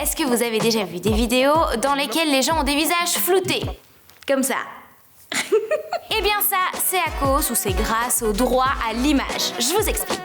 Est-ce que vous avez déjà vu des vidéos dans lesquelles les gens ont des visages floutés? Comme ça. Eh bien ça, c'est à cause ou c'est grâce au droit à l'image. Je vous explique.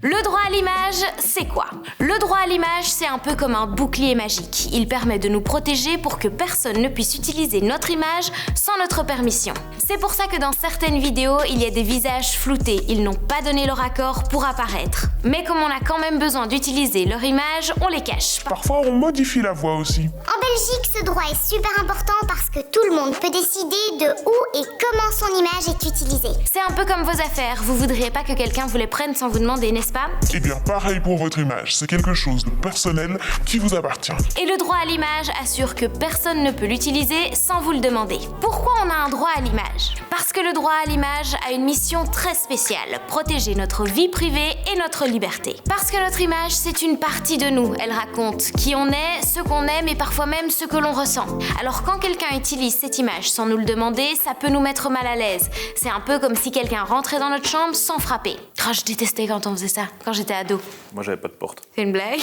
Le droit à l'image, c'est quoi? Le droit à l'image, c'est un peu comme un bouclier magique. Il permet de nous protéger pour que personne ne puisse utiliser notre image sans notre permission. C'est pour ça que dans certaines vidéos, il y a des visages floutés. Ils n'ont pas donné leur accord pour apparaître. Mais comme on a quand même besoin d'utiliser leur image, on les cache. Parfois, on modifie la voix aussi. En Belgique, ce droit est super important parce que tout le monde peut décider de où et comment son image est utilisée. C'est un peu comme vos affaires. Vous voudriez pas que quelqu'un vous les prenne sans vous demander, n'est-ce pas? Eh bien, pareil pour votre image. C'est quelque chose de personnel qui vous appartient. Et le droit à l'image assure que personne ne peut l'utiliser sans vous le demander. Pourquoi on a un droit à l'image? Parce que le droit à l'image a une mission très spéciale, protéger notre vie privée et notre liberté. Parce que notre image, c'est une partie de nous. Elle raconte qui on est, ce qu'on aime et parfois même ce que l'on ressent. Alors quand quelqu'un utilise cette image sans nous le demander, ça peut nous mettre mal à l'aise. C'est un peu comme si quelqu'un rentrait dans notre chambre sans frapper. Oh, je détestais quand on faisait ça, quand j'étais ado. Moi, j'avais pas de porte. C'est une blague?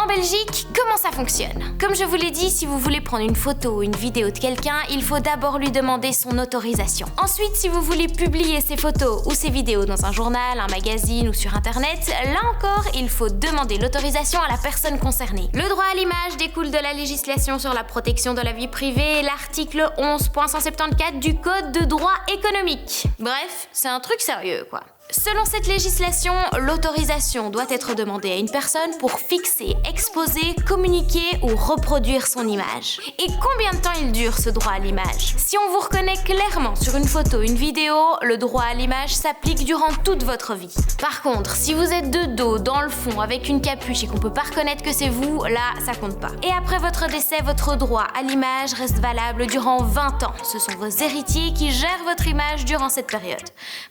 En Belgique, comment ça fonctionne? Comme je vous l'ai dit, si vous voulez prendre une photo ou une vidéo de quelqu'un, il faut d'abord lui demander son autorisation. Ensuite, si vous voulez publier ces photos ou ces vidéos dans un journal, un magazine ou sur internet, là encore, il faut demander l'autorisation à la personne concernée. Le droit à l'image découle de la législation sur la protection de la vie privée et l'article 11.174 du Code de droit économique. Bref, c'est un truc sérieux, quoi. Selon cette législation, l'autorisation doit être demandée à une personne pour fixer, exposer, communiquer ou reproduire son image. Et combien de temps il dure ce droit à l'image? Si on vous reconnaît clairement sur une photo, une vidéo, le droit à l'image s'applique durant toute votre vie. Par contre, si vous êtes de dos, dans le fond, avec une capuche et qu'on peut pas reconnaître que c'est vous, là, ça compte pas. Et après votre décès, votre droit à l'image reste valable durant 20 ans. Ce sont vos héritiers qui gèrent votre image durant cette période.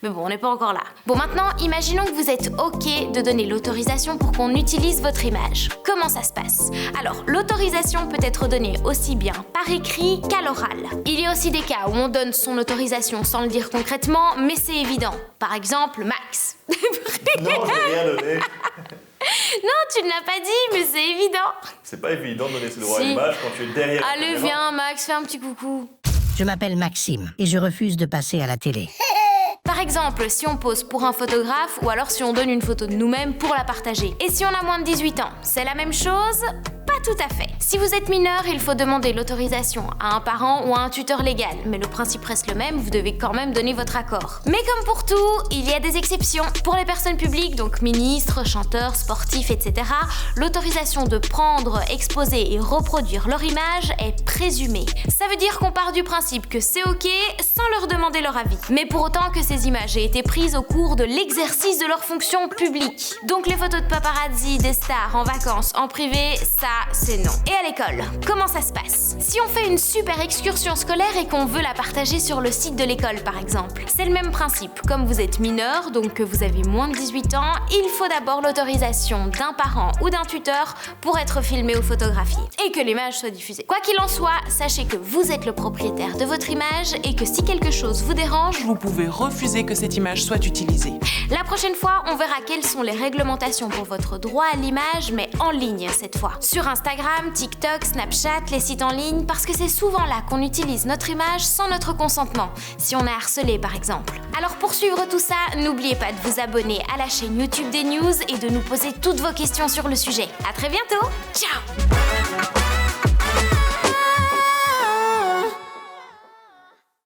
Mais bon, on n'est pas encore là. Bon, maintenant, imaginons que vous êtes OK de donner l'autorisation pour qu'on utilise votre image. Comment ça se passe? Alors, l'autorisation peut être donnée aussi bien par écrit qu'à l'oral. Il y a aussi des cas où on donne son autorisation sans le dire concrètement, mais c'est évident. Par exemple, Max. Non, j'ai rien donné. Non, tu ne l'as pas dit, mais c'est évident. C'est pas évident de donner ses droits à Si. l'image quand tu es derrière la Allez, caméra. viens, Max, fais un petit coucou. Je m'appelle Maxime et je refuse de passer à la télé. Par exemple, si on pose pour un photographe ou alors si on donne une photo de nous-mêmes pour la partager. Et si on a moins de 18 ans, c'est la même chose? Pas tout à fait. Si vous êtes mineur, il faut demander l'autorisation à un parent ou à un tuteur légal. Mais le principe reste le même, vous devez quand même donner votre accord. Mais comme pour tout, il y a des exceptions. Pour les personnes publiques, donc ministres, chanteurs, sportifs, etc., l'autorisation de prendre, exposer et reproduire leur image est présumée. Ça veut dire qu'on part du principe que c'est OK sans leur demander leur avis. Mais pour autant que ces images aient été prises au cours de l'exercice de leur fonction publique. Donc les photos de paparazzi, des stars en vacances, en privé, ça c'est non. Et à l'école, comment ça se passe? Si on fait une super excursion scolaire et qu'on veut la partager sur le site de l'école par exemple, c'est le même principe. Comme vous êtes mineur, donc que vous avez moins de 18 ans, il faut d'abord l'autorisation d'un parent ou d'un tuteur pour être filmé ou photographié et que l'image soit diffusée. Quoi qu'il en soit, sachez que vous êtes le propriétaire de votre image et que si quelque chose vous dérange, Vous pouvez refuser que cette image soit utilisée. la prochaine fois, on verra quelles sont les réglementations pour votre droit à l'image, mais en ligne cette fois. Sur Instagram, TikTok, Snapchat, les sites en ligne, parce que c'est souvent là qu'on utilise notre image sans notre consentement, si on est harcelé par exemple. Alors pour suivre tout ça, n'oubliez pas de vous abonner à la chaîne YouTube des News et de nous poser toutes vos questions sur le sujet. À très bientôt, ciao!